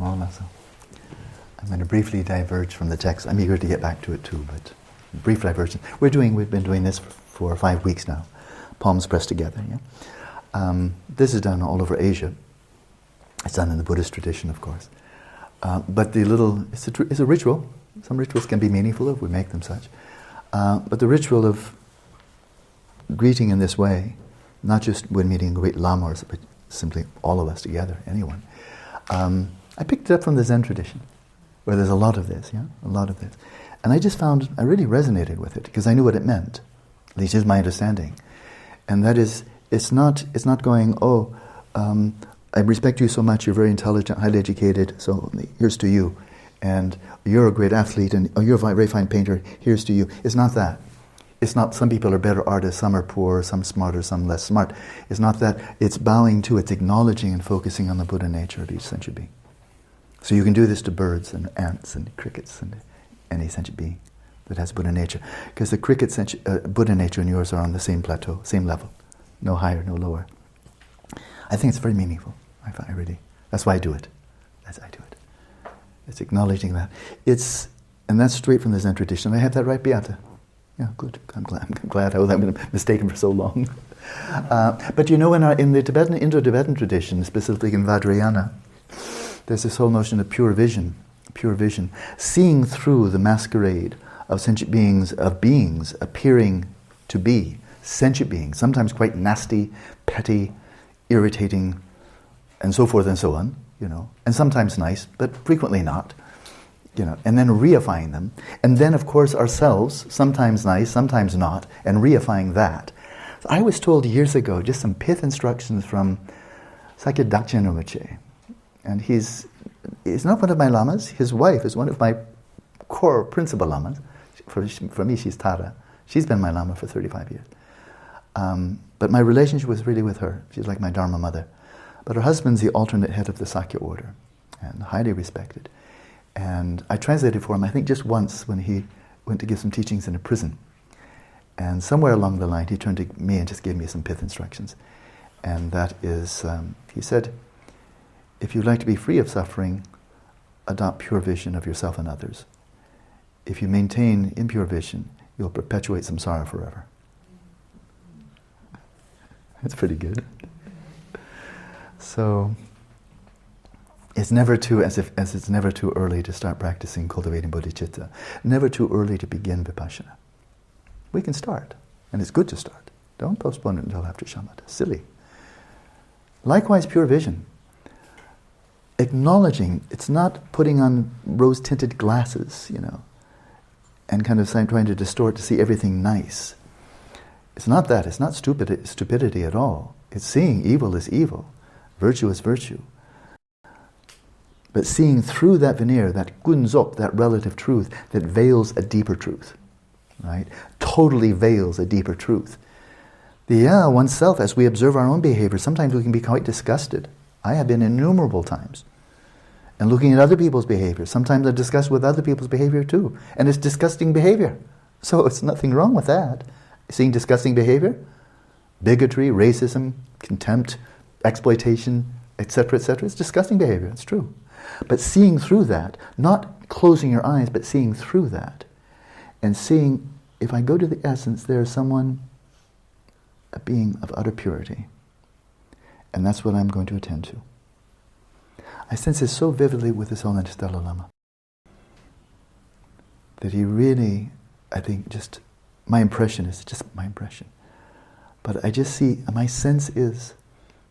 I'm going to briefly diverge from the text. I'm eager to get back to it too, but brief diversion. We've been doing this for 5 weeks now, palms pressed together. Yeah? This is done all over Asia. It's done in the Buddhist tradition, of course. But it's a ritual. Some rituals can be meaningful if we make them such. But the ritual of greeting in this way, not just when meeting a great Lama, but simply all of us together, anyone. I picked it up from the Zen tradition, where there's a lot of this, a lot of this. And I just found, I really resonated with it, because I knew what it meant. At least is my understanding. And that is, it's not going, I respect you so much, you're very intelligent, highly educated, so here's to you. And you're a great athlete, and you're a very fine painter, here's to you. It's not that. It's not some people are better artists, some are poor, some smarter, some less smart. It's not that. It's bowing to, it's acknowledging and focusing on the Buddha nature of each sentient being. So you can do this to birds and ants and crickets and any sentient being that has Buddha nature. Because the cricket Buddha nature and yours are on the same plateau, same level. No higher, no lower. I think it's very meaningful. That's why I do it. It's acknowledging that. And that's straight from the Zen tradition. I have that right, Beata? Yeah, good. I'm glad. I've been mistaken for so long. But you know, in the Indo-Tibetan tradition, specifically in Vajrayana, there's this whole notion of pure vision, seeing through the masquerade of sentient beings, of beings appearing to be sentient beings, sometimes quite nasty, petty, irritating, and so forth and so on, and sometimes nice, but frequently not, and then reifying them, and then of course ourselves, sometimes nice, sometimes not, and reifying that. So I was told years ago, just some pith instructions from Sakya Dzogchen Rinpoche, and he's not one of my lamas. His wife is one of my core principal lamas. For me, she's Tara. She's been my lama for 35 years. But my relationship was really with her. She's like my Dharma mother. But her husband's the alternate head of the Sakya order, and highly respected. And I translated for him, I think just once, when he went to give some teachings in a prison. And somewhere along the line, he turned to me and just gave me some pith instructions. And that is, he said, if you'd like to be free of suffering, adopt pure vision of yourself and others. If you maintain impure vision, you'll perpetuate samsara forever. That's pretty good. So, it's never too, as it's never too early to start practicing cultivating bodhicitta. Never too early to begin Vipashyana. We can start, and it's good to start. Don't postpone it until after Shamatha. Silly. Likewise, pure vision. Acknowledging, it's not putting on rose-tinted glasses, and kind of trying to distort to see everything nice. It's not that. It's not stupidity at all. It's seeing evil as evil. Virtue is virtue. But seeing through that veneer, that gunzop, that relative truth, that veils a deeper truth, right? Totally veils a deeper truth. Oneself, as we observe our own behavior, sometimes we can be quite disgusted. I have been innumerable times. And looking at other people's behavior, sometimes I discuss with other people's behavior too. And it's disgusting behavior. So it's nothing wrong with that. Seeing disgusting behavior, bigotry, racism, contempt, exploitation, etc., etc. It's disgusting behavior, it's true. But seeing through that, not closing your eyes, but seeing through that, and seeing, if I go to the essence, there is someone, a being of utter purity. And that's what I'm going to attend to. I sense this so vividly with this Holiness Dalai Lama, that he really, I think, just, my impression is just my impression. But I just see, my sense is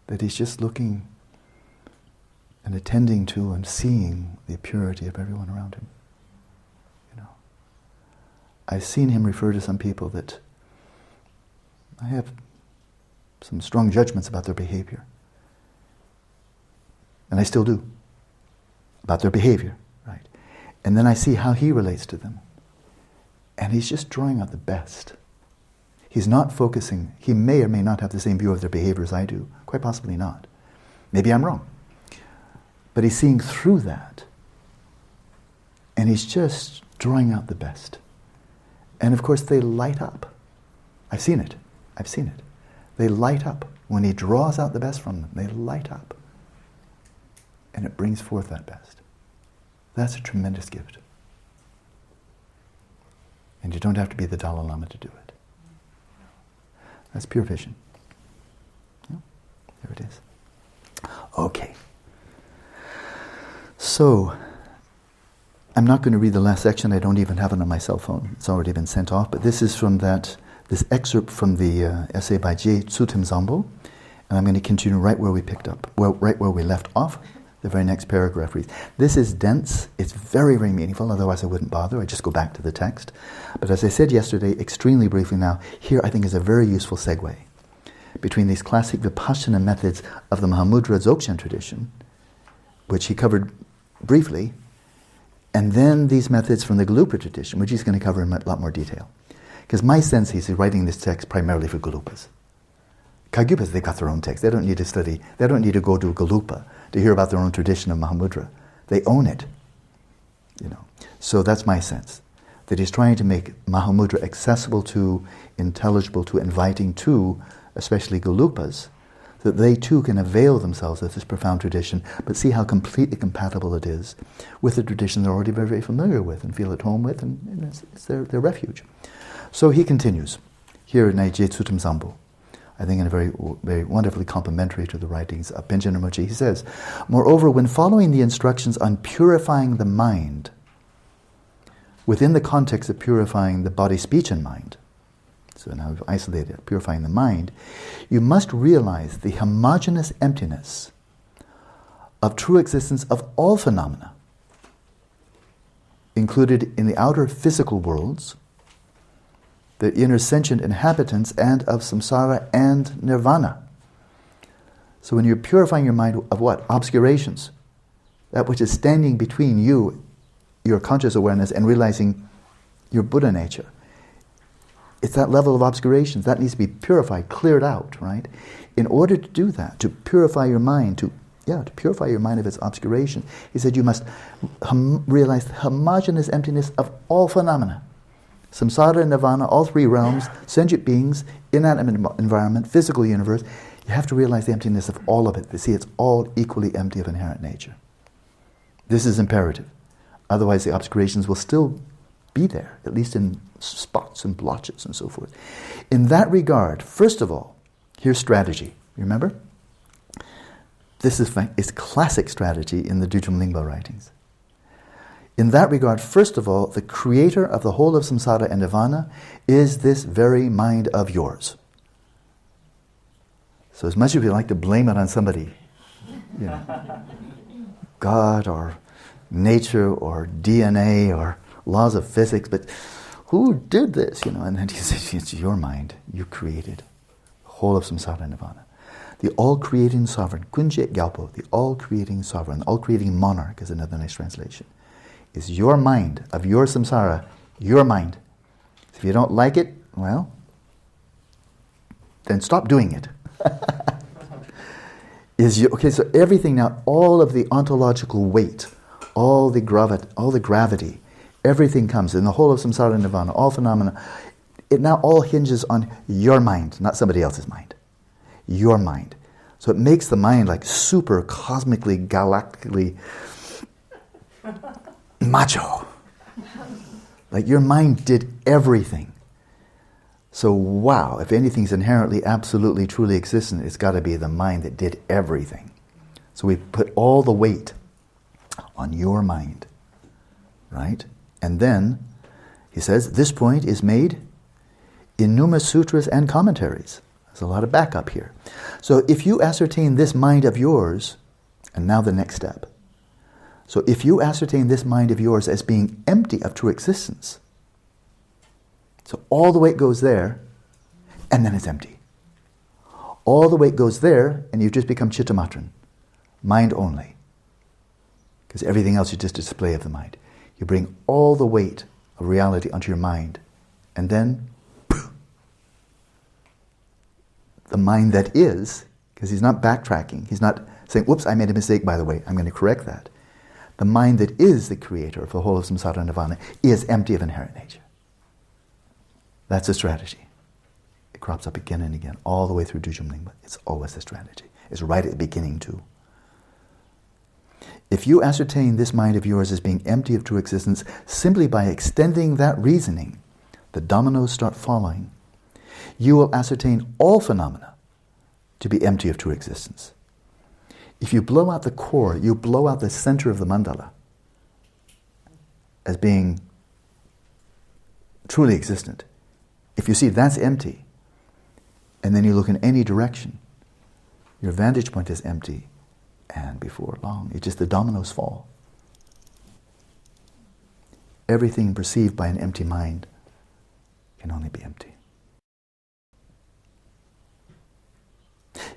that he's just looking and attending to and seeing the purity of everyone around him. I've seen him refer to some people that I have some strong judgments about their behavior. And I still do, about their behavior, right? And then I see how he relates to them. And he's just drawing out the best. He's not focusing, he may or may not have the same view of their behavior as I do, quite possibly not. Maybe I'm wrong. But he's seeing through that. And he's just drawing out the best. And of course they light up. I've seen it. They light up. When he draws out the best from them, they light up. and it brings forth that best. That's a tremendous gift. And you don't have to be the Dalai Lama to do it. That's pure vision. Yeah, there it is. Okay. So, I'm not going to read the last section. I don't even have it on my cell phone. It's already been sent off. But this is from this excerpt from the essay by J. Tsutim Zambo. And I'm going to continue right where we picked up, right where we left off. The very next paragraph reads, this is dense, it's very, very meaningful, otherwise I wouldn't bother, I'd just go back to the text. But as I said yesterday, extremely briefly now, here I think is a very useful segue between these classic Vipashyana methods of the Mahamudra Dzogchen tradition, which he covered briefly, and then these methods from the Gelugpa tradition, which he's going to cover in a lot more detail. Because my sense is he's writing this text primarily for Gelugpas. Kagyupas, they've got their own text. They don't need to study, they don't need to go to a Gelugpa to hear about their own tradition of Mahamudra. They own it. So that's my sense. That he's trying to make Mahamudra accessible to, intelligible to, inviting to, especially Gelugpas, that they too can avail themselves of this profound tradition, but see how completely compatible it is with the tradition they're already very, very familiar with and feel at home with, and it's their refuge. So he continues, here in Ajay Tsutam Zambo, I think in a very, very wonderfully complementary to the writings of Panchen Lozang Chökyi. He says, moreover, when following the instructions on purifying the mind, within the context of purifying the body, speech, and mind, so now we've isolated it, purifying the mind, you must realize the homogeneous emptiness of true existence of all phenomena, included in the outer physical worlds, the inner sentient inhabitants, and of samsara and nirvana. So when you're purifying your mind of what? Obscurations. That which is standing between you, your conscious awareness, and realizing your Buddha nature. It's that level of obscurations. That needs to be purified, cleared out, right? In order to do that, to purify your mind, to purify your mind of its obscuration, he said you must realize the homogeneous emptiness of all phenomena. Samsara and nirvana, all three realms, sentient beings, inanimate environment, physical universe. You have to realize the emptiness of all of it. To see it's all equally empty of inherent nature. This is imperative. Otherwise the obscurations will still be there, at least in spots and blotches and so forth. In that regard, first of all, here's strategy. You remember? This is classic strategy in the Dzogchen Lingpa writings. In that regard, first of all, the creator of the whole of samsara and nirvana is this very mind of yours. So as much as we like to blame it on somebody, God or nature or DNA or laws of physics, but who did this? And then he says, it's your mind. You created the whole of samsara and nirvana. The all-creating sovereign, Kunje Gyalpo, the all-creating sovereign, the all-creating monarch is another nice translation. Is your mind, of your samsara, your mind. So if you don't like it, well, then stop doing it. So everything now, all of the ontological weight, all the gravity, everything comes in the whole of samsara and nirvana, all phenomena, it now all hinges on your mind, not somebody else's mind. Your mind. So it makes the mind like super cosmically, galactically macho. Like your mind did everything. So wow, if anything's inherently, absolutely, truly existent, it's got to be the mind that did everything. So we put all the weight on your mind, right? And then, he says, this point is made in numerous sutras and commentaries. There's a lot of backup here. So if you ascertain this mind of yours, and now the next step. So if you ascertain this mind of yours as being empty of true existence, so all the weight goes there, and then it's empty. All the weight goes there, and you've just become chittamatran, mind only. Because everything else is just a display of the mind. You bring all the weight of reality onto your mind, and then the mind that is, because he's not backtracking, he's not saying, whoops, I made a mistake, by the way, I'm going to correct that. The mind that is the creator of the whole of samsara and nirvana is empty of inherent nature. That's a strategy. It crops up again and again, all the way through Dzogchen Lingpa. It's always a strategy. It's right at the beginning too. If you ascertain this mind of yours as being empty of true existence, simply by extending that reasoning, the dominoes start falling. You will ascertain all phenomena to be empty of true existence. If you blow out the core, you blow out the center of the mandala as being truly existent. If you see that's empty, and then you look in any direction, your vantage point is empty, and before long, it's just the dominoes fall. Everything perceived by an empty mind can only be empty.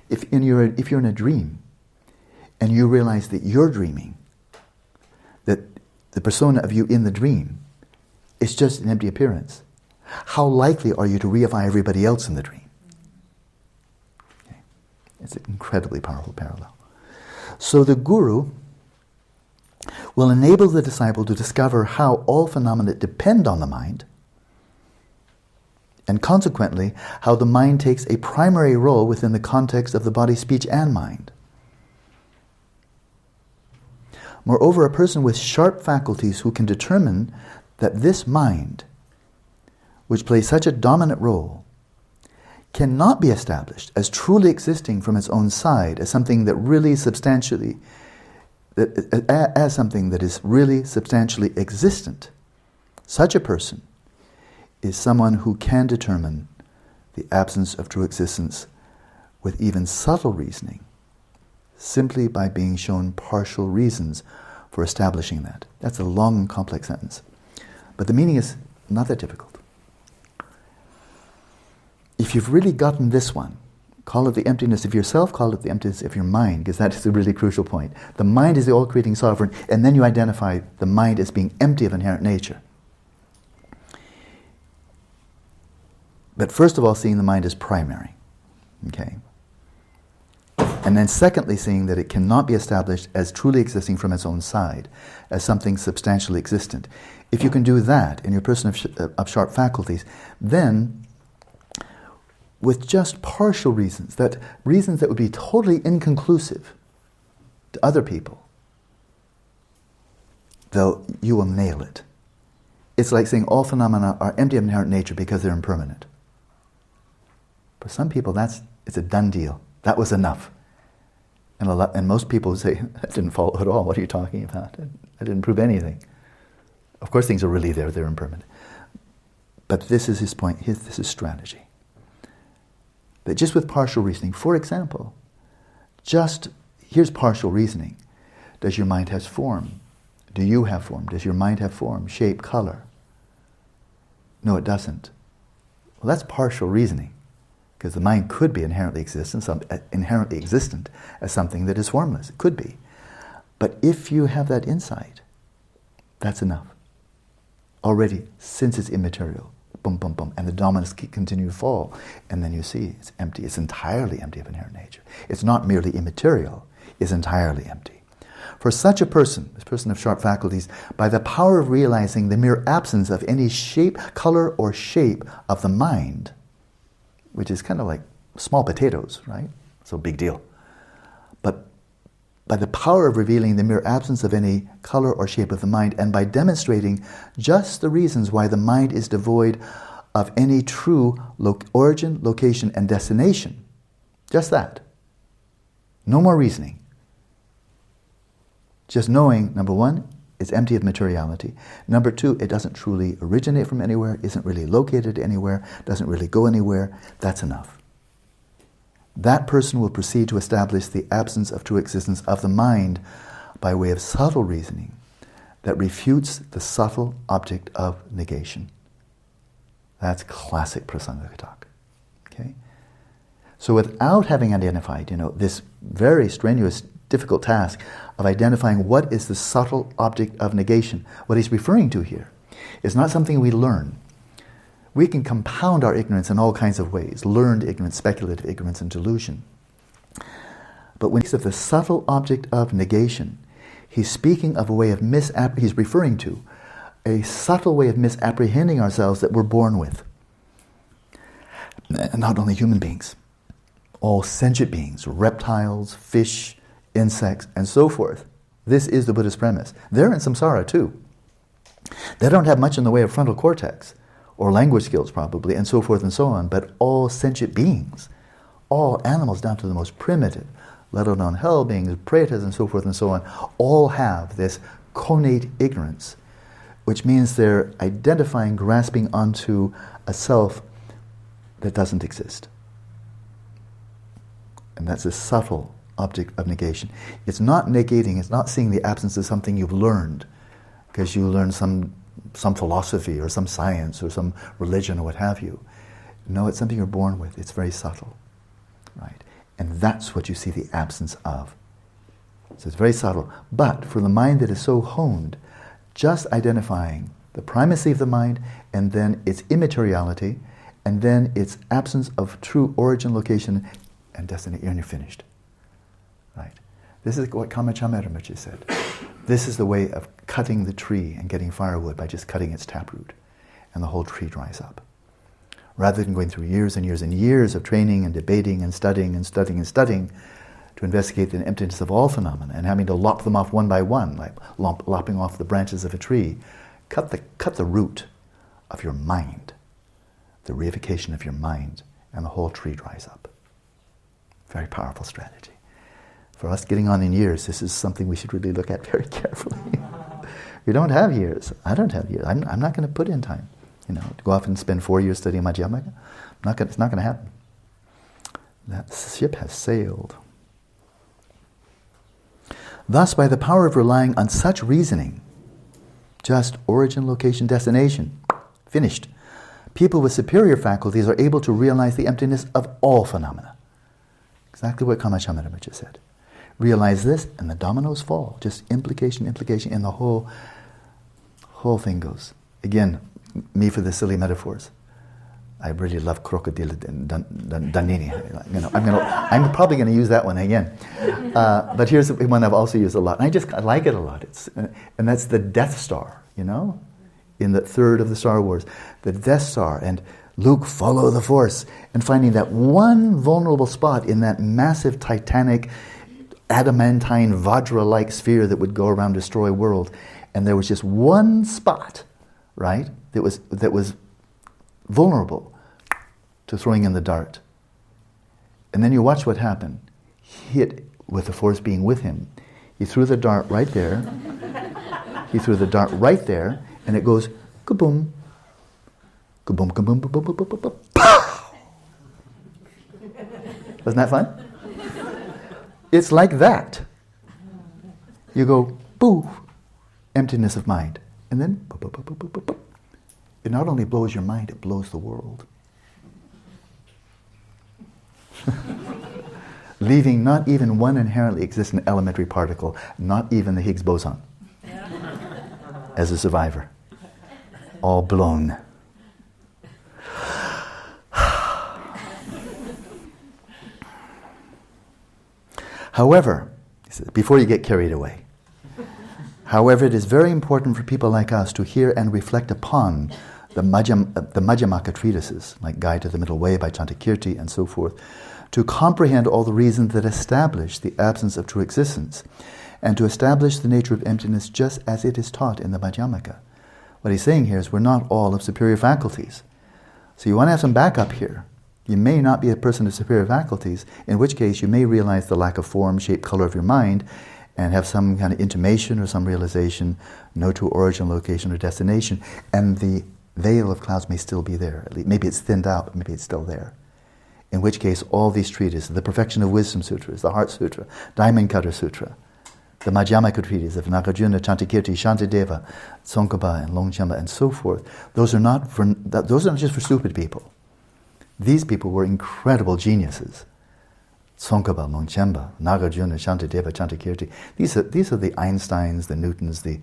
If you're in a dream, and you realize that you're dreaming, that the persona of you in the dream is just an empty appearance, how likely are you to reify everybody else in the dream? Okay. It's an incredibly powerful parallel. So the guru will enable the disciple to discover how all phenomena depend on the mind, and consequently, how the mind takes a primary role within the context of the body, speech, and mind. Moreover, a person with sharp faculties who can determine that this mind, which plays such a dominant role, cannot be established as truly existing from its own side, as something that really substantially, as something that is really substantially existent. Such a person is someone who can determine the absence of true existence with even subtle reasoning, simply by being shown partial reasons for establishing that. That's a long and complex sentence. But the meaning is not that difficult. If you've really gotten this one, call it the emptiness of yourself, call it the emptiness of your mind, because that is a really crucial point. The mind is the all-creating sovereign, and then you identify the mind as being empty of inherent nature. But first of all, seeing the mind as primary. Okay? And then secondly, seeing that it cannot be established as truly existing from its own side, as something substantially existent. If you can do that in your person of sharp faculties, then with just partial reasons that would be totally inconclusive to other people, though you will nail it. It's like saying all phenomena are empty of inherent nature because they're impermanent. For some people, it's a done deal. That was enough. And most people would say, that didn't follow at all. What are you talking about? I didn't prove anything. Of course, things are really there. They're impermanent. But this is his point. This is strategy. That just with partial reasoning, for example, here's partial reasoning. Does your mind have form? Do you have form? Does your mind have form, shape, color? No, it doesn't. Well, that's partial reasoning, because the mind could be inherently existent as something that is formless. It could be. But if you have that insight, that's enough. Already, since it's immaterial, boom, boom, boom, and the dominoes continue to fall, and then you see it's empty. It's entirely empty of inherent nature. It's not merely immaterial, it's entirely empty. For such a person, this person of sharp faculties, by the power of realizing the mere absence of any shape, color, or shape of the mind, which is kind of like small potatoes, right? So big deal. But by the power of revealing the mere absence of any color or shape of the mind, and by demonstrating just the reasons why the mind is devoid of any true origin, location, and destination. Just that. No more reasoning. Just knowing, number one, it's empty of materiality. Number two, it doesn't truly originate from anywhere, isn't really located anywhere, doesn't really go anywhere. That's enough. That person will proceed to establish the absence of true existence of the mind by way of subtle reasoning that refutes the subtle object of negation. That's classic Prasanga talk. Okay? So without having identified, this very strenuous, difficult task of identifying what is the subtle object of negation, what he's referring to here is not something we learn. We can compound our ignorance in all kinds of ways, learned ignorance, speculative ignorance, and delusion. But when he says the subtle object of negation, he's speaking of a way of he's referring to a subtle way of misapprehending ourselves that we're born with. And not only human beings, all sentient beings, reptiles, fish, insects, and so forth. This is the Buddhist premise. They're in samsara too. They don't have much in the way of frontal cortex, or language skills probably, and so forth and so on, but all sentient beings, all animals down to the most primitive, let alone hell beings, treatises and so forth and so on, all have this connate ignorance, which means they're identifying, grasping onto a self that doesn't exist. And that's a subtle object of negation. It's not negating, it's not seeing the absence of something you've learned, because you learned some philosophy or some science or some religion or what have you. No, it's something you're born with. It's very subtle, right? And that's what you see the absence of. So it's very subtle. But for the mind that is so honed, just identifying the primacy of the mind and then its immateriality and then its absence of true origin, location, and destiny, and you're finished. Right? This is what Karma Chagmé said. This is the way of cutting the tree and getting firewood, by just cutting its taproot, and the whole tree dries up. Rather than going through years and years and years of training and debating and studying and studying and studying to investigate the emptiness of all phenomena and having to lop them off one by one, like lopping off the branches of a tree, cut the root of your mind, the reification of your mind, and the whole tree dries up. Very powerful strategy. For us getting on in years, this is something we should really look at very carefully. We don't have years. I don't have years. I'm not going to put in time. To go off and spend 4 years studying Madhyamaka, it's not going to happen. That ship has sailed. Thus, by the power of relying on such reasoning, just origin, location, destination, finished, people with superior faculties are able to realize the emptiness of all phenomena. Exactly what Karma Chagmé said. Realize this, and the dominoes fall. Just implication, and the whole thing goes. Again, me for the silly metaphors. I really love crocodile danini. I'm probably going to use that one again. But here's one I've also used a lot. And I like it a lot. And that's the Death Star, in the third of the Star Wars. The Death Star, and Luke, follow the Force, and finding that one vulnerable spot in that massive, titanic, adamantine, Vajra-like sphere that would go around, destroy world. And there was just one spot, right, that was vulnerable to throwing in the dart. And then you watch what happened. He hit, with the Force being with him, he threw the dart right there. And it goes kaboom, kaboom, kaboom, kaboom, kaboom, kaboom, kaboom, pow! Wasn't that fun? It's like that. You go, boo, emptiness of mind. And then, boop, boop, boop, boop, boop, boop, boop. It not only blows your mind, it blows the world. Leaving not even one inherently existent elementary particle, not even the Higgs boson, as a survivor. All blown. However, before you get carried away, however, it is very important for people like us to hear and reflect upon the Madhyamaka treatises, like Guide to the Middle Way by Chantakirti and so forth, to comprehend all the reasons that establish the absence of true existence, and to establish the nature of emptiness just as it is taught in the Madhyamaka. What he's saying here is we're not all of superior faculties. So you want to have some backup here. You may not be a person of superior faculties, in which case you may realize the lack of form, shape, color of your mind, and have some kind of intimation or some realization, no true origin, location, or destination, and the veil of clouds may still be there. At least, maybe it's thinned out, but maybe it's still there. In which case, all these treatises, the Perfection of Wisdom Sutras, the Heart Sutra, Diamond Cutter Sutra, the Madhyamaka treatises of Nagarjuna, Chantakirti, Shantideva, Tsongkhapa, and Longchenpa, and so forth, those are not just for stupid people. These people were incredible geniuses. Tsongkhapa, Longchenpa, Nagarjuna, Shantideva, Chantakirti. These are the Einsteins, the Newtons, the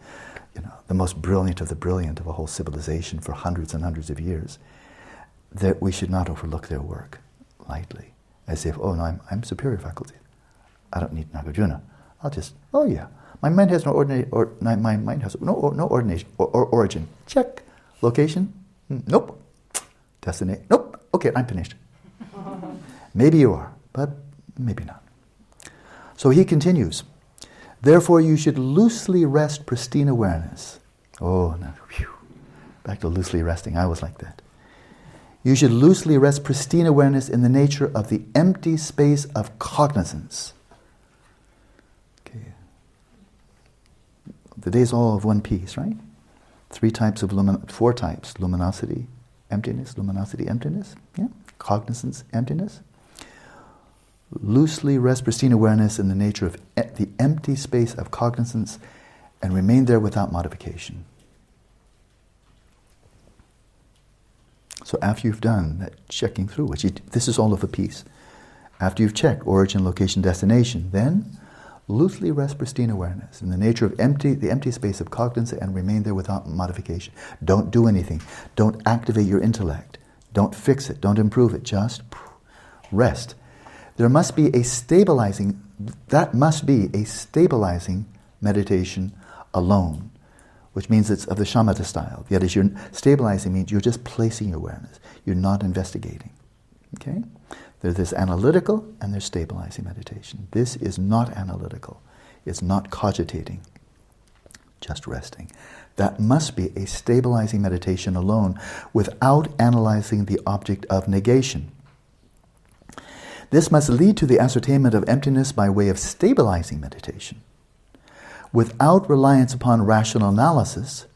most brilliant of the brilliant of a whole civilization for hundreds and hundreds of years. That we should not overlook their work lightly, as if, oh no, I'm superior faculty. I don't need Nagarjuna. I'll just, oh yeah, my mind has no ordination or origin. Check. Location? Nope. Destination? Nope. Okay, I'm finished. Maybe you are, but maybe not. So he continues. Therefore, you should loosely rest pristine awareness. Oh, now, whew, back to loosely resting. I was like that. You should loosely rest pristine awareness in the nature of the empty space of cognizance. Okay. The day is all of one piece, right? 4 types: luminosity, emptiness, luminosity, emptiness. Yeah, cognizance, emptiness. Loosely rest pristine awareness in the nature of the empty space of cognizance, and remain there without modification. So after you've done that checking through, this is all of a piece. After you've checked origin, location, destination, then loosely rest pristine awareness in the nature of the empty space of cognizance, and remain there without modification. Don't do anything. Don't activate your intellect. Don't fix it. Don't improve it. Just rest. There must be a stabilizing meditation alone, which means it's of the Shamatha style. That is, stabilizing means you're just placing your awareness. You're not investigating. Okay? There's this analytical and there's stabilizing meditation. This is not analytical. It's not cogitating. Just resting. That must be a stabilizing meditation alone without analyzing the object of negation. This must lead to the ascertainment of emptiness by way of stabilizing meditation, without reliance upon rational analysis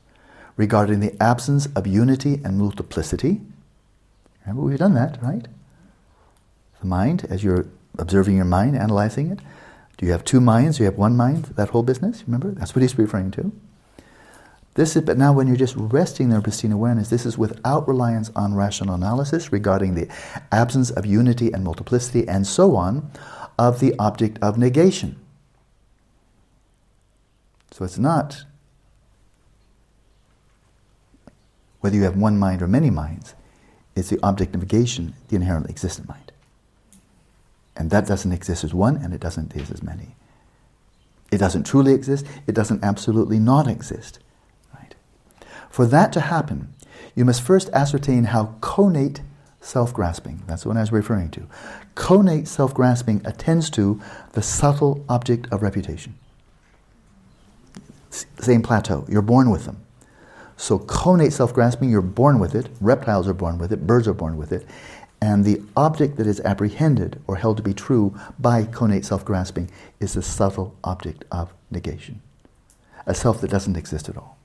regarding the absence of unity and multiplicity. Remember, we've done that, right? The mind, as you're observing your mind, analyzing it. Do you have 2 minds? Do you have 1 mind? That whole business, remember? That's what he's referring to. But now when you're just resting there in pristine awareness, this is without reliance on rational analysis regarding the absence of unity and multiplicity and so on of the object of negation. So it's not whether you have 1 mind or many minds, it's the object of negation, the inherently existent mind. And that doesn't exist as one, and it doesn't exist as many. It doesn't truly exist, it doesn't absolutely not exist. Right? For that to happen, you must first ascertain how connate self-grasping, that's what I was referring to. Connate self-grasping attends to the subtle object of reputation. Same plateau, you're born with them. So connate self-grasping, you're born with it, reptiles are born with it, birds are born with it, and the object that is apprehended or held to be true by connate self-grasping is the subtle object of negation, a self that doesn't exist at all.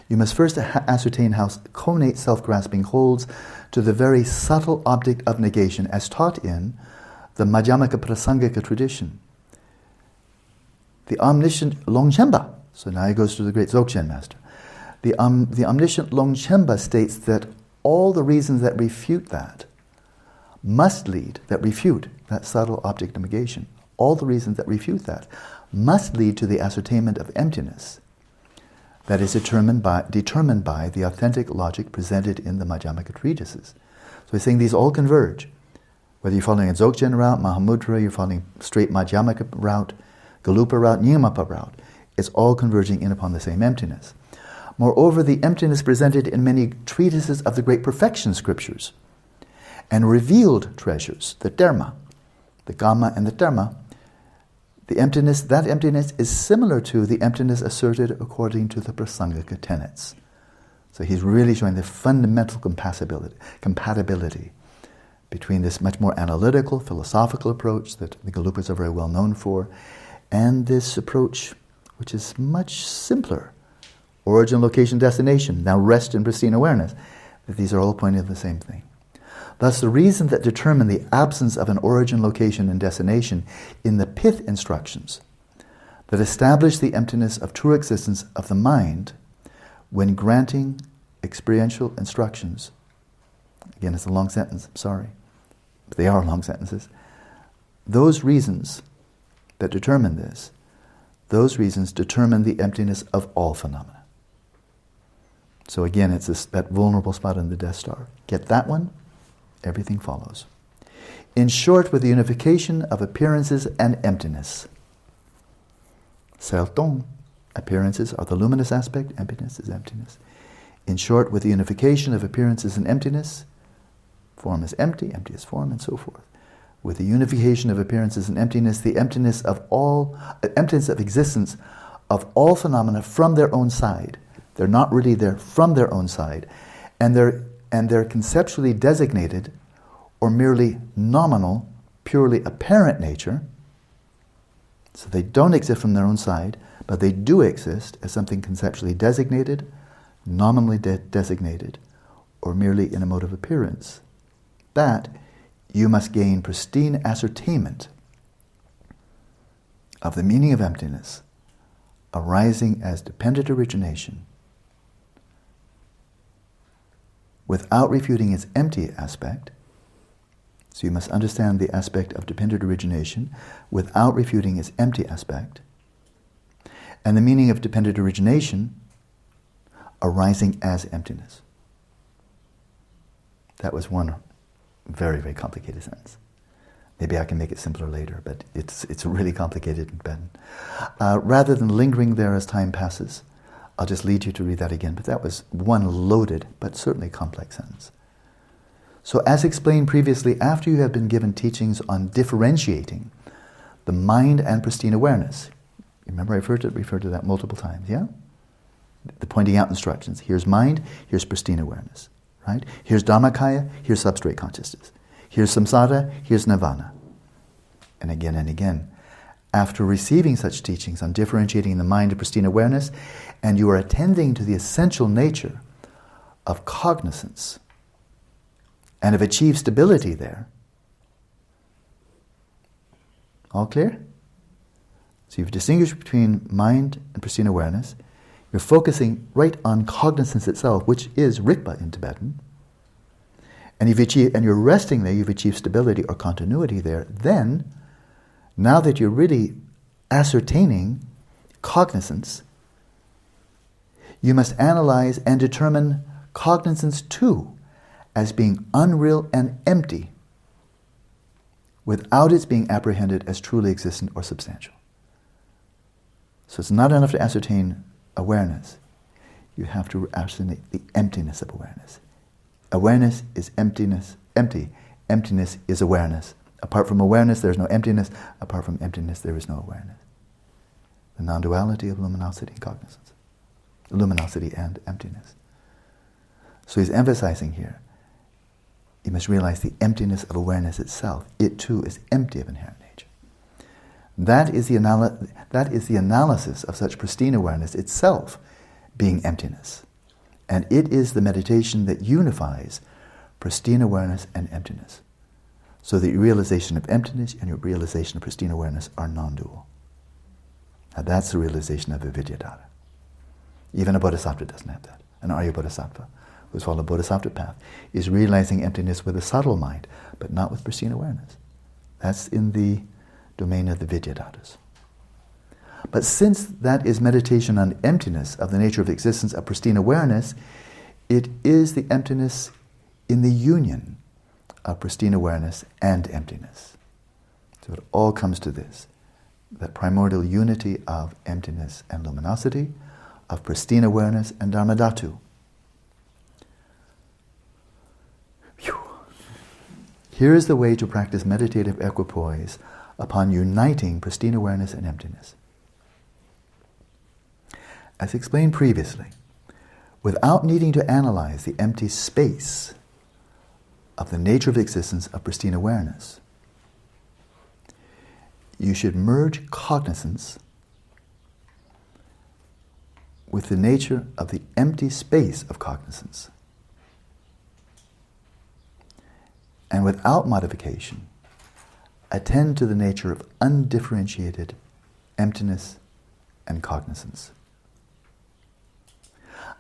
You must first ascertain how connate self-grasping holds to the very subtle object of negation as taught in the Madhyamaka Prasangika tradition. The omniscient Longchenpa, so now he goes to the great Dzogchen master. The omniscient Longchenpa states that all the reasons that refute that subtle object of negation, all the reasons that refute that must lead to the ascertainment of emptiness that is determined by the authentic logic presented in the Madhyamaka treatises. So he's saying these all converge. Whether you're following a Dzogchen route, Mahamudra, you're following straight Madhyamaka route, Galupa route, Nyingmapa route, it's all converging in upon the same emptiness. Moreover, the emptiness presented in many treatises of the great perfection scriptures and revealed treasures, the dharma, the Kama and the dharma, that emptiness is similar to the emptiness asserted according to the Prasangika tenets. So he's really showing the fundamental compatibility between this much more analytical, philosophical approach that the Galupas are very well known for, and this approach which is much simpler. Origin, location, destination, now rest in pristine awareness. That these are all pointing to the same thing. Thus, the reasons that determine the absence of an origin, location, and destination in the pith instructions that establish the emptiness of true existence of the mind when granting experiential instructions. Again, it's a long sentence, I'm sorry, but they are long sentences. Those reasons that determine this, those reasons determine the emptiness of all phenomena. So again, it's that vulnerable spot in the Death Star. Get that one, everything follows. In short, with the unification of appearances and emptiness. Sertong, appearances are the luminous aspect, emptiness is emptiness. In short, with the unification of appearances and emptiness, form is empty, empty is form, and so forth. with the unification of appearances and emptiness, the emptiness of existence of all phenomena from their own side. They're not really there from their own side, and they're conceptually designated or merely nominal, purely apparent nature. So they don't exist from their own side, but they do exist as something conceptually designated, nominally designated, or merely in a mode of appearance. That you must gain pristine ascertainment of the meaning of emptiness arising as dependent origination without refuting its empty aspect. So you must understand the aspect of dependent origination without refuting its empty aspect, and the meaning of dependent origination arising as emptiness. That was one very, very complicated sentence. Maybe I can make it simpler later, but it's really complicated in Tibetan. Rather than lingering there as time passes, I'll just lead you to read that again, but that was one loaded, but certainly complex sentence. So as explained previously, after you have been given teachings on differentiating the mind and pristine awareness, remember I referred to that multiple times, yeah? The pointing out instructions. Here's mind, here's pristine awareness, right? Here's Dhammakaya, here's substrate consciousness. Here's samsara, here's nirvana. And again, after receiving such teachings on differentiating the mind and pristine awareness, and you are attending to the essential nature of cognizance, and have achieved stability there. All clear? So you've distinguished between mind and pristine awareness. You're focusing right on cognizance itself, which is Rigpa in Tibetan. And you're resting there, you've achieved stability or continuity there. Then, now that you're really ascertaining cognizance, you must analyze and determine cognizance too as being unreal and empty, without its being apprehended as truly existent or substantial. So it's not enough to ascertain awareness. You have to ascertain the emptiness of awareness. Awareness is emptiness, empty. Emptiness is awareness. Apart from awareness, there is no emptiness. Apart from emptiness, there is no awareness. The non-duality of luminosity and cognizance. Luminosity and emptiness. So he's emphasizing here, you must realize the emptiness of awareness itself. It too is empty of inherent nature. That is the analysis of such pristine awareness itself being emptiness. And it is the meditation that unifies pristine awareness and emptiness, so that your realization of emptiness and your realization of pristine awareness are non-dual. Now that's the realization of a Vidyadhara. Even a bodhisattva doesn't have that. An Arya bodhisattva, who's followed the bodhisattva path, is realizing emptiness with a subtle mind, but not with pristine awareness. That's in the domain of the Vidyadharas. But since that is meditation on emptiness of the nature of existence of pristine awareness, it is the emptiness in the union of pristine awareness and emptiness. So it all comes to this, that primordial unity of emptiness and luminosity, of pristine awareness and dharmadhatu. Here is the way to practice meditative equipoise upon uniting pristine awareness and emptiness. As explained previously, without needing to analyze the empty space of the nature of existence of pristine awareness, you should merge cognizance with the nature of the empty space of cognizance. And without modification, attend to the nature of undifferentiated emptiness and cognizance.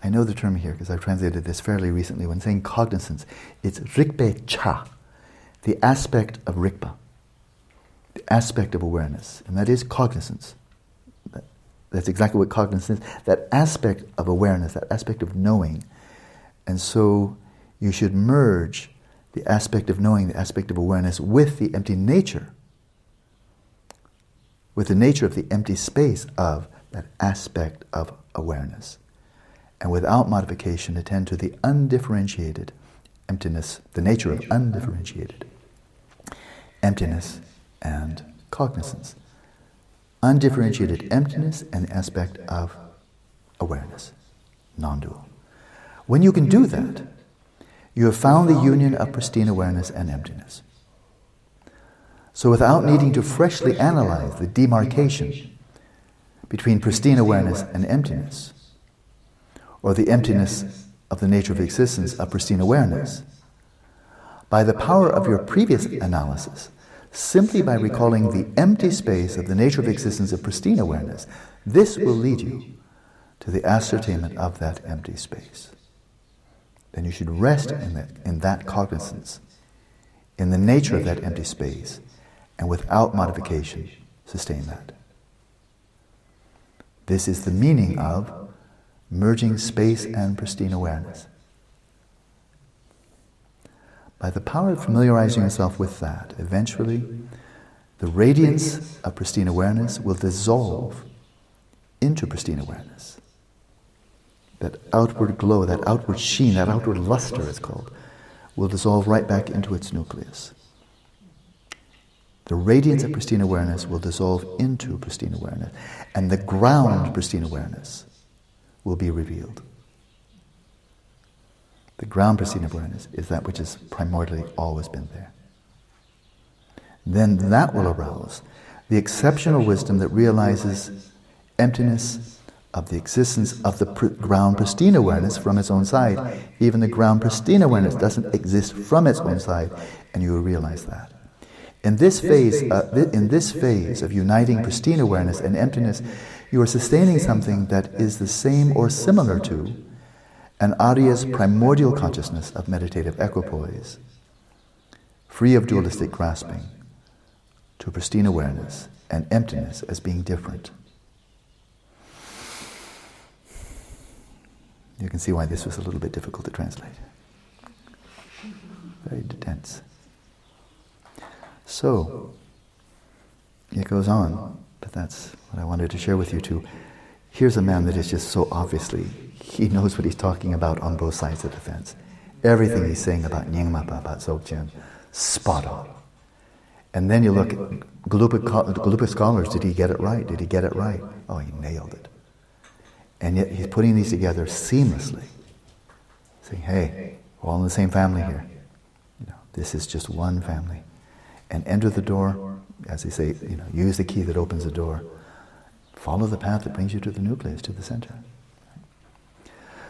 I know the term here because I've translated this fairly recently. When saying cognizance, it's rikpe cha, the aspect of rikpa, the aspect of awareness, and that is cognizance. That's exactly what cognizance is, that aspect of awareness, that aspect of knowing. And so you should merge the aspect of knowing, the aspect of awareness, with the empty nature, with the nature of the empty space of that aspect of awareness. And without modification, attend to the undifferentiated emptiness, the nature of undifferentiated emptiness, and cognizance. Undifferentiated emptiness and aspect of awareness, non-dual. When you can do that, you have found the union of pristine awareness and emptiness. So without needing to freshly analyze the demarcation between pristine awareness and emptiness, or the emptiness of the nature of existence of pristine awareness, by the power of your previous analysis, simply by recalling the empty space of the nature of existence of pristine awareness, this will lead you to the ascertainment of that empty space. Then you should rest in that cognizance, in the nature of that empty space, and without modification, sustain that. This is the meaning of merging space and pristine awareness. By the power of familiarizing yourself with that, eventually the radiance of pristine awareness will dissolve into pristine awareness. That outward glow, that outward sheen, that outward luster, it's called, will dissolve right back into its nucleus. The radiance of pristine awareness will dissolve into pristine awareness, and the ground pristine awareness will be revealed. The ground pristine awareness is that which has primordially always been there. Then that will arouse the exceptional wisdom that realizes emptiness of the existence of the ground pristine awareness from its own side. Even the ground pristine awareness doesn't exist from its own side, and you will realize that. In this phase of uniting pristine awareness and emptiness, you are sustaining something that is the same or similar to an Arya's primordial consciousness of meditative equipoise, free of dualistic grasping, to pristine awareness and emptiness as being different. You can see why this was a little bit difficult to translate. Very dense. So, it goes on, but that's what I wanted to share with you too. Here's a man that is just so obviously, he knows what he's talking about on both sides of the fence. Everything he's saying about Nyingmapa, about Dzogchen, spot on. And then you look at Gelugpa scholars, did he get it right? Did he get it right? Oh, he nailed it. And yet he's putting these together seamlessly, saying, hey, we're all in the same family here. This is just one family. And enter the door, as they say, use the key that opens the door. Follow the path that brings you to the nucleus, to the center.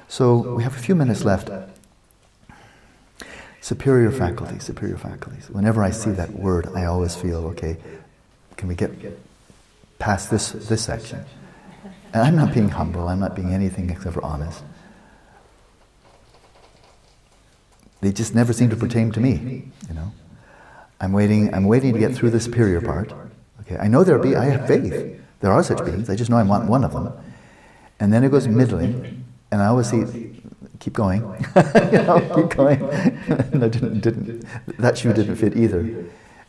So we have a few minutes left. Superior faculties. Whenever I see that word, I always feel, okay, can we get past this section? And I'm not being humble, I'm not being anything except for honest. They just never seem to pertain to me, I'm waiting to get through the superior part. Okay, I know I have faith. There are such beings, I just know I want one of them. And then it goes middling, and I always see, keep going, keep going. No, that shoe didn't fit either.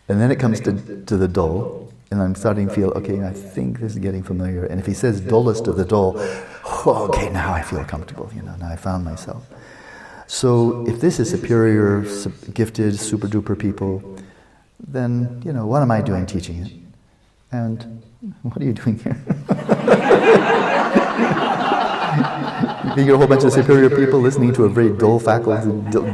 And then it comes to the dull, and I'm starting to feel, okay, I think this is getting familiar. And if he says dullest of the dull, okay, now I feel comfortable, now I found myself. So if this is superior, gifted, super duper people, then, what am I doing teaching it? And what are you doing here? You get a whole bunch of superior people listening to a very dull faculty,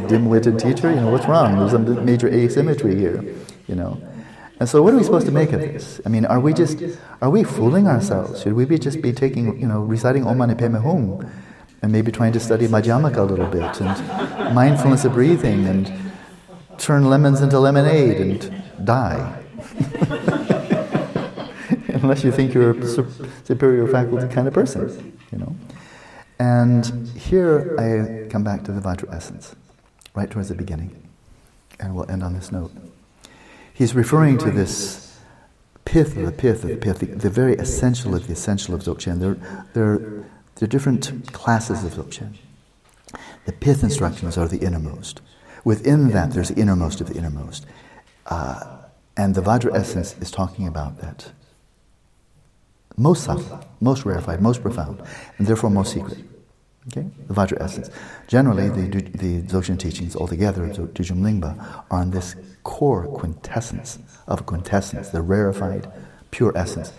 dim-witted teacher, what's wrong? There's a major asymmetry here, And so what are we supposed to make of this? I mean, are we fooling ourselves? Should we just be taking, reciting Om Mani Padme Hum, and maybe trying to study Madhyamaka a little bit, and mindfulness of breathing, and turn lemons into lemonade, and die? Unless you think you're a superior faculty kind of person, And here I come back to the Vajra essence, right towards the beginning, and we'll end on this note. He's referring to this pith of the very essential of the essential of Dzogchen. There are different classes of Dzogchen. The pith instructions are the innermost. Within that, there's the innermost of the innermost. And the Vajra essence is talking about that. Most subtle, most rarefied, most profound, and therefore most secret. Okay? The Vajra essence. Generally, the Dzogchen teachings altogether, Dzogchen Lingpa, are on this core quintessence of quintessence, the rarefied, pure essence.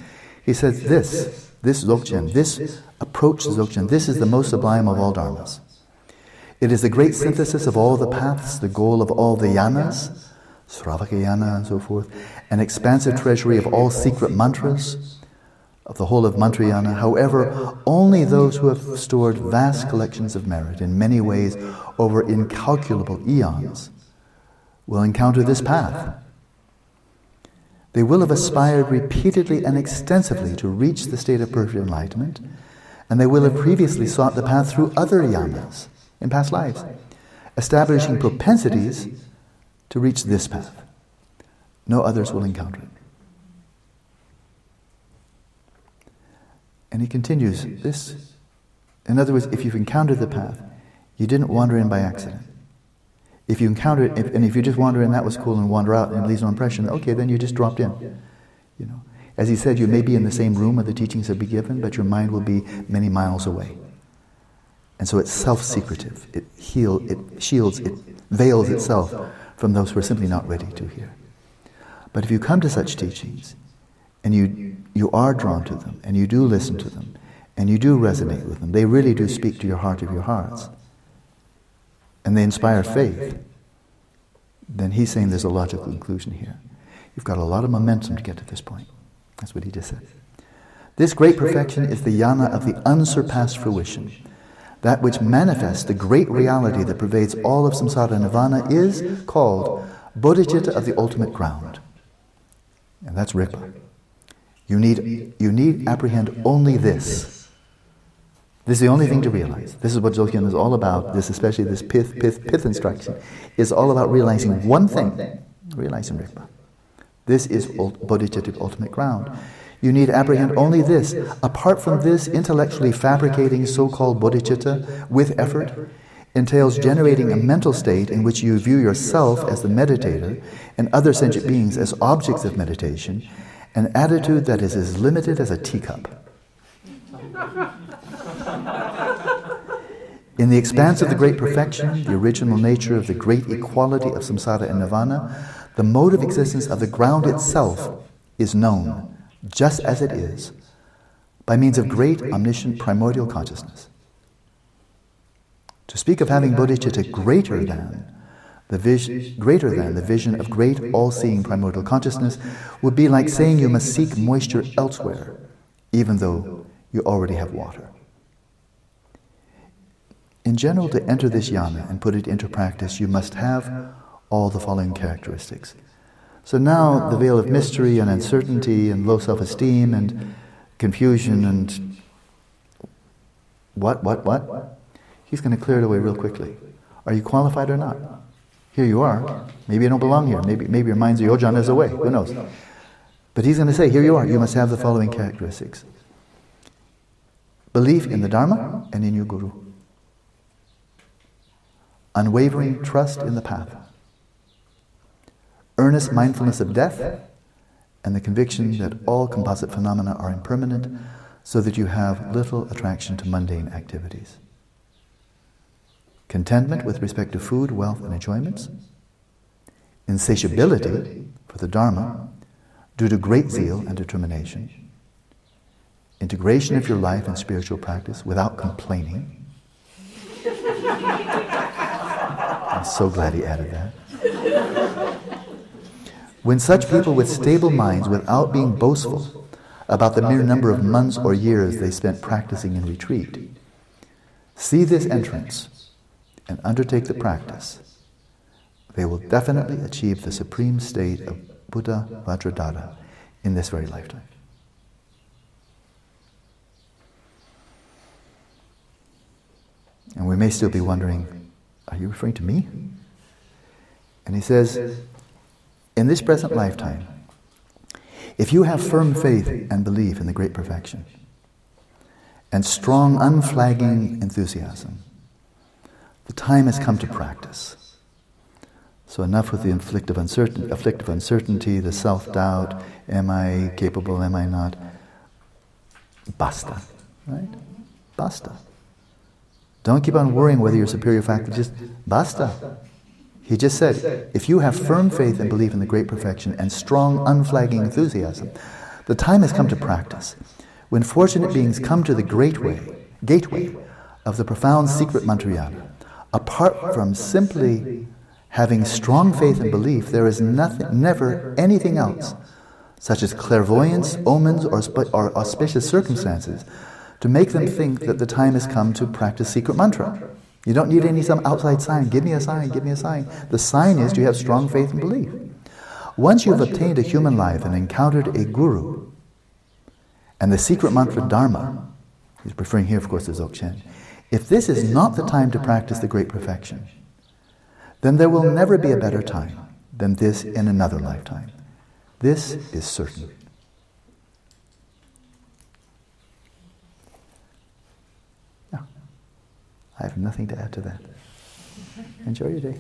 He says this Dzogchen, this approach to Dzogchen, this is the most sublime of all dharmas. It is the great synthesis of all the paths, the goal of all the yanas, Sravakayana and so forth, an expansive treasury of all secret mantras, of the whole of Mantrayana. However, only those who have stored vast collections of merit in many ways over incalculable eons will encounter this path. They will have aspired repeatedly and extensively to reach the state of perfect enlightenment, and they will have previously sought the path through other yanas in past lives, establishing propensities to reach this path. No others will encounter it. And he continues this. In other words, if you've encountered the path, you didn't wander in by accident. If you encounter it, if you just wander in, that was cool, and wander out and it leaves no impression, okay, then you just dropped in. You know, as he said, you may be in the same room where the teachings have been given, but your mind will be many miles away. And so it's self-secretive. It shields, it veils itself from those who are simply not ready to hear. But if you come to such teachings, and you are drawn to them, and you do listen to them, and you do resonate with them, they really do speak to your heart of your hearts, and they inspire faith, then he's saying there's a logical conclusion here. You've got a lot of momentum to get to this point. That's what he just said. This great perfection is the yana of the unsurpassed fruition. That which manifests the great reality that pervades all of samsara nirvana is called bodhicitta of the ultimate ground. And that's Rigpa. You need apprehend only this. This is the only thing to realize. This is what Dzogchen is all about. This, especially this pith instruction, is all about realizing one thing, realizing Rigpa. This is bodhicitta, ultimate ground. You need apprehend only this. Apart from this, intellectually fabricating so-called bodhicitta with effort entails generating a mental state in which you view yourself as the meditator and other sentient beings as objects of meditation, an attitude that is as limited as a teacup. In the expanse of the great perfection, the original nature of the great equality of samsara and nirvana, the mode of existence of the ground itself is known, just as it is, by means of great omniscient primordial consciousness. To speak of having bodhicitta greater than the vision of great all-seeing primordial consciousness would be like saying you must seek moisture elsewhere, even though you already have water. In general, to enter this yana and put it into practice, you must have all the following characteristics. So now the veil of mystery and uncertainty and low self-esteem and confusion and what? He's going to clear it away real quickly. Are you qualified or not? Here you are. Maybe you don't belong here. Maybe your mind's yojanas away. Who knows? But he's going to say, here you are. You must have the following characteristics. Belief in the Dharma and in your Guru. Unwavering trust in the path. Earnest mindfulness of death and the conviction that all composite phenomena are impermanent, so that you have little attraction to mundane activities. Contentment with respect to food, wealth, and enjoyments. Insatiability for the Dharma due to great zeal and determination. Integration of your life and spiritual practice without complaining. I'm so glad he added that. When such people with stable minds, without being boastful about the mere number of months or years they spent practicing in retreat, see this entrance and undertake the practice, they will definitely achieve the supreme state of Buddha Vajradhara in this very lifetime. And we may still be wondering, are you referring to me? And he says, in this present lifetime, if you have firm faith and belief in the great perfection, and strong, unflagging enthusiasm, the time has come to practice. So enough with the afflictive uncertainty, the self-doubt, am I capable, am I not? Basta, right? Basta. Don't keep on worrying whether your superior faculty, just basta. He just said, if you have firm faith and belief in the great perfection and strong, unflagging enthusiasm, the time has come to practice. When fortunate beings come to the gateway of the profound secret mantrayana, apart from simply having strong faith and belief, there is never anything else, such as clairvoyance, omens, or auspicious circumstances, to make them think that the time has come to practice secret mantra. You don't need some outside sign. Give me a sign, give me a sign. The sign is you have strong faith and belief. Once you've obtained a human life and encountered a guru, and the secret mantra dharma, he's referring here, of course, to Dzogchen, if this is not the time to practice the great perfection, then there will never be a better time than this in another lifetime. This is certain. I have nothing to add to that. Enjoy your day.